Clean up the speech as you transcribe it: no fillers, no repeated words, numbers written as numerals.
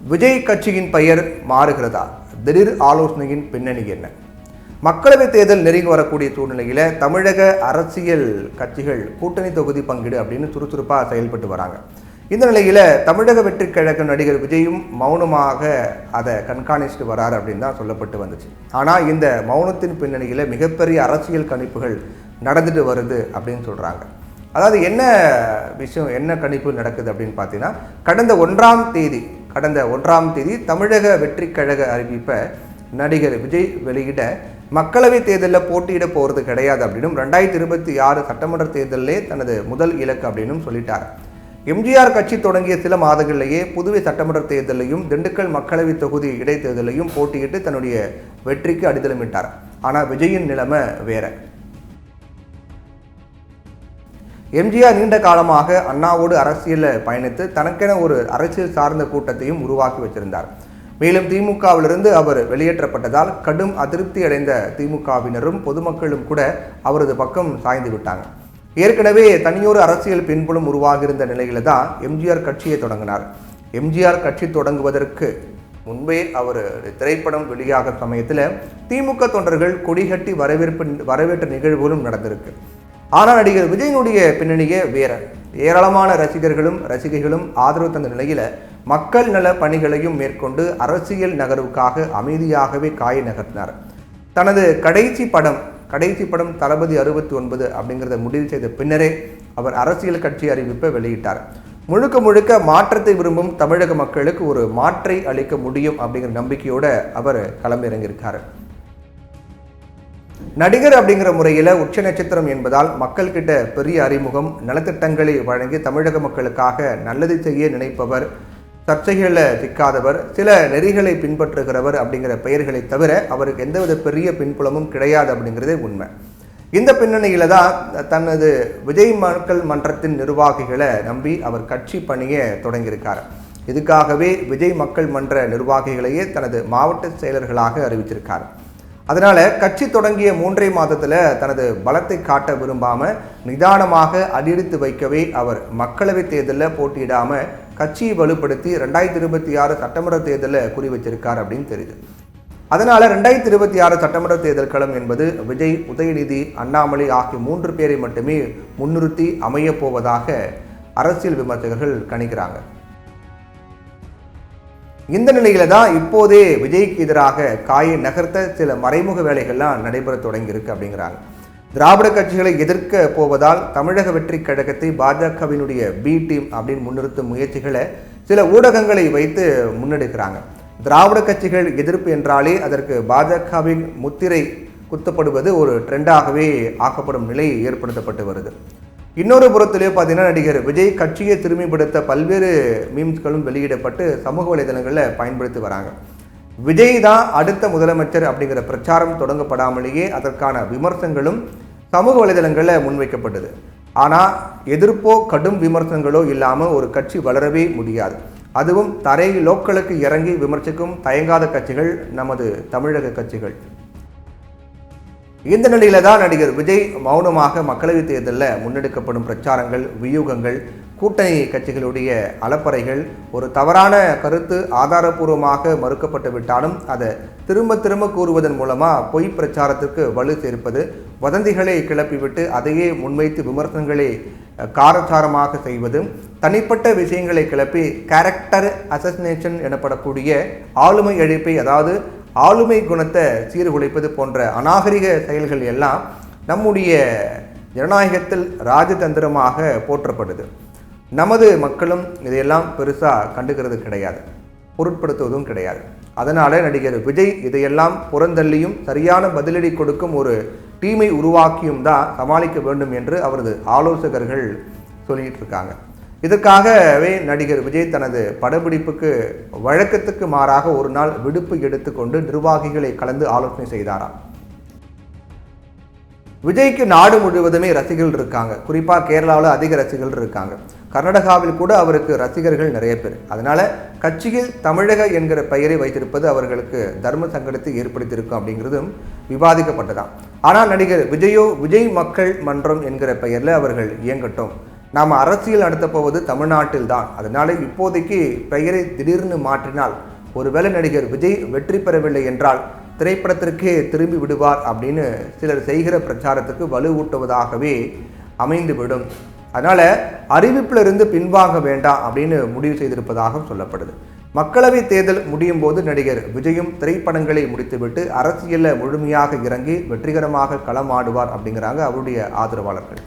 விஜய் கட்சியின் பெயர் மாறுகிறதா? திடீர் ஆலோசனையின் பின்னணி என்ன? மக்களவைத் தேர்தல் நெருங்கி வரக்கூடிய சூழ்நிலையில் தமிழக அரசியல் கட்சிகள் கூட்டணி தொகுதி பங்கீடு அப்படின்னு சுறுசுறுப்பாக செயல்பட்டு வராங்க. இந்த நிலையில் தமிழக வெற்றி கழக நடிகர் விஜயும் மௌனமாக அதை கண்காணிச்சுட்டு வராரு அப்படின்னு தான் சொல்லப்பட்டு வந்துச்சு. ஆனால் இந்த மௌனத்தின் பின்னணியில் மிகப்பெரிய அரசியல் கணிப்புகள் நடந்துட்டு வருது அப்படின்னு சொல்கிறாங்க. அதாவது என்ன விஷயம், என்ன கணிப்பு நடக்குது அப்படின்னு பார்த்தீங்கன்னா, கடந்த 1ஆம் தேதி தமிழக வெற்றி கழக அறிவிப்பை நடிகர் விஜய் வெளியிட மக்களவை தேர்தலில் போட்டியிட போகிறது கிடையாது அப்படின்னும் 2026 சட்டமன்ற தேர்தலிலே தனது முதல் இலக்கு அப்படின்னும் சொல்லிட்டார். எம்ஜிஆர் கட்சி தொடங்கிய சில மாதங்களிலேயே புதுவை சட்டமன்ற தேர்தலையும் திண்டுக்கல் மக்களவை தொகுதி இடைத்தேர்தலையும் போட்டியிட்டு தன்னுடைய வெற்றிக்கு அடித்தளமிட்டார். ஆனால் விஜயின் நிலைமை வேற. எம்ஜிஆர் நீண்ட காலமாக அண்ணாவோடு அரசியலில் பயணித்து தனக்கென ஒரு அரசியல் சார்ந்த கூட்டத்தையும் உருவாக்கி வச்சிருந்தார். மேலும் திமுகவிலிருந்து அவர் வெளியேற்றப்பட்டதால் கடும் அதிருப்தி அடைந்த திமுகவினரும் பொதுமக்களும் கூட அவரது பக்கம் சாய்ந்து விட்டாங்க. ஏற்கனவே தனியொரு அரசியல் பின்புலம் உருவாகியிருந்த நிலையில தான் எம்ஜிஆர் கட்சியை தொடங்கினார். எம்ஜிஆர் கட்சி தொடங்குவதற்கு முன்பே அவர் திரைப்படம் வெளியாகும் சமயத்தில் திமுக தொண்டர்கள் கொடிகட்டி வரவேற்ற நிகழ்வுகளும் நடந்திருக்கு. ஆனால் நடிகர் விஜயனுடைய பின்னணியே வேற. ஏராளமான ரசிகைகளும் ஆதரவு தந்த நிலையில மக்கள் நல பணிகளையும் மேற்கொண்டு அரசியல் நகர்வுக்காக அமைதியாகவே காயை நகர்த்தினார். தனது கடைசி படம் தளபதி 69 அப்படிங்கிறத முடிவு செய்த பின்னரே அவர் அரசியல் கட்சி அறிவிப்பை வெளியிட்டார். முழுக்க மாற்றத்தை விரும்பும் தமிழக மக்களுக்கு ஒரு மாற்றை அளிக்க முடியும் அப்படிங்கிற நம்பிக்கையோட அவர் களமிறங்கியிருக்காரு. நடிகர் அப்படிங்கிற முறையில் உச்ச நட்சத்திரம் என்பதால் மக்கள் கிட்ட பெரிய அறிமுகம், நலத்திட்டங்களை வழங்கி தமிழக மக்களுக்காக நல்லது செய்ய நினைப்பவர், சர்ச்சைகளில் சிக்காதவர், சில நெறிகளை பின்பற்றுகிறவர் அப்படிங்கிற பெயர்களை தவிர அவருக்கு எந்தவித பெரிய பின்புலமும் கிடையாது அப்படிங்கிறதே உண்மை. இந்த பின்னணியில தான் தனது விஜய் மக்கள் மன்றத்தின் நிர்வாகிகளை நம்பி அவர் கட்சி பணியை தொடங்கியிருக்கார். இதுக்காகவே விஜய் மக்கள் மன்ற நிர்வாகிகளையே தனது மாவட்ட செயலர்களாக அறிவிச்சிருக்கார். அதனால கட்சி தொடங்கிய 3 மாதத்தில் தனது பலத்தை காட்ட விரும்பாம நிதானமாக அடியெடுத்து வைக்கவே அவர் மக்களவை தேர்தலில் போட்டியிடாம கட்சியை வலுப்படுத்தி 2026 சட்டமன்ற தேர்தலில் குறி வச்சிருக்கார் அப்படின்னு தெரியுது. அதனால 2026 சட்டமன்ற தேர்தல் களம் என்பது விஜய், உதயநிதி, அண்ணாமலை ஆகிய 3 பேரை மட்டுமே முன்னிறுத்தி அமைய போவதாக அரசியல் விமர்சகர்கள் கணிக்கிறாங்க. இந்த நிலையில தான் இப்போதே விஜய்க்கு எதிராக காயை நகர்த்த சில மறைமுக வேலைகள்லாம் நடைபெற தொடங்கியிருக்கு அப்படிங்கிறாங்க. திராவிட கட்சிகளை எதிர்க்க போவதால் தமிழக வெற்றி கழகத்தை பாஜகவினுடைய பி டீம் அப்படின்னு முன்னிறுத்தும் முயற்சிகளை சில ஊடகங்களை வைத்து முன்னெடுக்கிறாங்க. திராவிட கட்சிகள் எதிர்ப்பு என்றாலே அதற்கு பாஜகவின் முத்திரை குத்தப்படுவது ஒரு ட்ரெண்டாகவே ஆக்கப்படும் நிலை ஏற்படுத்தப்பட்டு வருது. இன்னொரு புறத்திலே பார்த்தீங்கன்னா, நடிகர் விஜய் கட்சியை திரும்பிப்படுத்த பல்வேறு மீம்ஸ்களும் வெளியிடப்பட்டு சமூக வலைதளங்களில் பயன்படுத்தி வராங்க. விஜய் தான் அடுத்த முதலமைச்சர் அப்படிங்கிற பிரச்சாரம் தொடங்கப்படாமலேயே அதற்கான விமர்சனங்களும் சமூக வலைதளங்களில் முன்வைக்கப்பட்டது. ஆனால் எதிர்ப்போ கடும் விமர்சனங்களோ இல்லாமல் ஒரு கட்சி வளரவே முடியாது. அதுவும் தரை லோக்கலுக்கு இறங்கி விமர்சிக்கும் தயங்காத கட்சிகள் நமது தமிழக கட்சிகள். இந்த நிலையில தான் நடிகர் விஜய் மௌனமாக மக்களவைத் தேர்தலில் முன்னெடுக்கப்படும் பிரச்சாரங்கள், வியூகங்கள், கூட்டணி கட்சிகளுடைய அலப்பறைகள், ஒரு தவறான கருத்து ஆதாரபூர்வமாக மறுக்கப்பட்டு விட்டாலும் அதை திரும்ப கூறுவதன் மூலமாக பொய் பிரச்சாரத்திற்கு வலு சேர்ப்பது, வதந்திகளை கிளப்பிவிட்டு அதையே முன்வைத்து விமர்சனங்களை காரசாரமாக செய்வது, தனிப்பட்ட விஷயங்களை கிளப்பி கேரக்டர் அசசினேஷன் எனப்படக்கூடிய ஆளுமை அழிப்பை, அதாவது ஆளுமை குணத்தை சீர்குலைப்பது போன்ற அநாகரிக செயல்கள் எல்லாம் நம்முடைய ஜனநாயகத்தில் ராஜதந்திரமாக போற்றப்படுது. நமது மக்களும் இதையெல்லாம் பெருசாக கண்டுக்கிறது கிடையாது, பொருட்படுத்துவதும் கிடையாது. அதனால நடிகர் விஜய் இதையெல்லாம் புறந்தள்ளியும் சரியான பதிலடி கொடுக்கும் ஒரு டீமை உருவாக்கியும் தான் சமாளிக்க வேண்டும் என்று அவரது ஆலோசகர்கள் சொல்லிட்டு இருக்காங்க. இதற்காகவே நடிகர் விஜய் தனது படப்பிடிப்புக்கு வழக்கத்துக்கு மாறாக ஒரு நாள் விடுப்பு எடுத்துக்கொண்டு நிர்வாகிகளை கலந்து ஆலோசனை செய்தாராம். விஜய்க்கு நாடு முழுவதுமே ரசிகர்கள் இருக்காங்க. குறிப்பாக கேரளாவில் அதிக ரசிகர்கள் இருக்காங்க. கர்நாடகாவில் கூட அவருக்கு ரசிகர்கள் நிறைய பேர். அதனால கட்சியில் தமிழக என்கிற பெயரை வைத்திருப்பது அவர்களுக்கு தர்ம சங்கடத்தை ஏற்படுத்தியிருக்கும் அப்படிங்கிறதும் விவாதிக்கப்பட்டதாம். ஆனால் நடிகர் விஜய் மக்கள் மன்றம் என்கிற பெயரில் அவர்கள் இயங்கட்டும், நாம் அரசியல் நடத்தப் போவது தமிழ்நாட்டில் தான், அதனால இப்போதைக்கு பெயரை திடீர்னு மாற்றினால் ஒருவேளை நடிகர் விஜய் வெற்றி பெறவில்லை என்றால் திரைப்படத்திற்கே திரும்பி விடுவார் அப்படின்னு சிலர் செய்கிற பிரச்சாரத்துக்கு வலுவூட்டுவதாகவே அமைந்துவிடும். அதனால் அறிவிப்பிலிருந்து பின்வாங்க வேண்டாம் அப்படின்னு முடிவு செய்திருப்பதாக சொல்லப்படுது. மக்களவை தேர்தல் முடியும் போது நடிகர் விஜயும் திரைப்படங்களை முடித்துவிட்டு அரசியலில் முழுமையாக இறங்கி வெற்றிகரமாக களமாடுவார் அப்படிங்கிறாங்க அவருடைய ஆதரவாளர்கள்.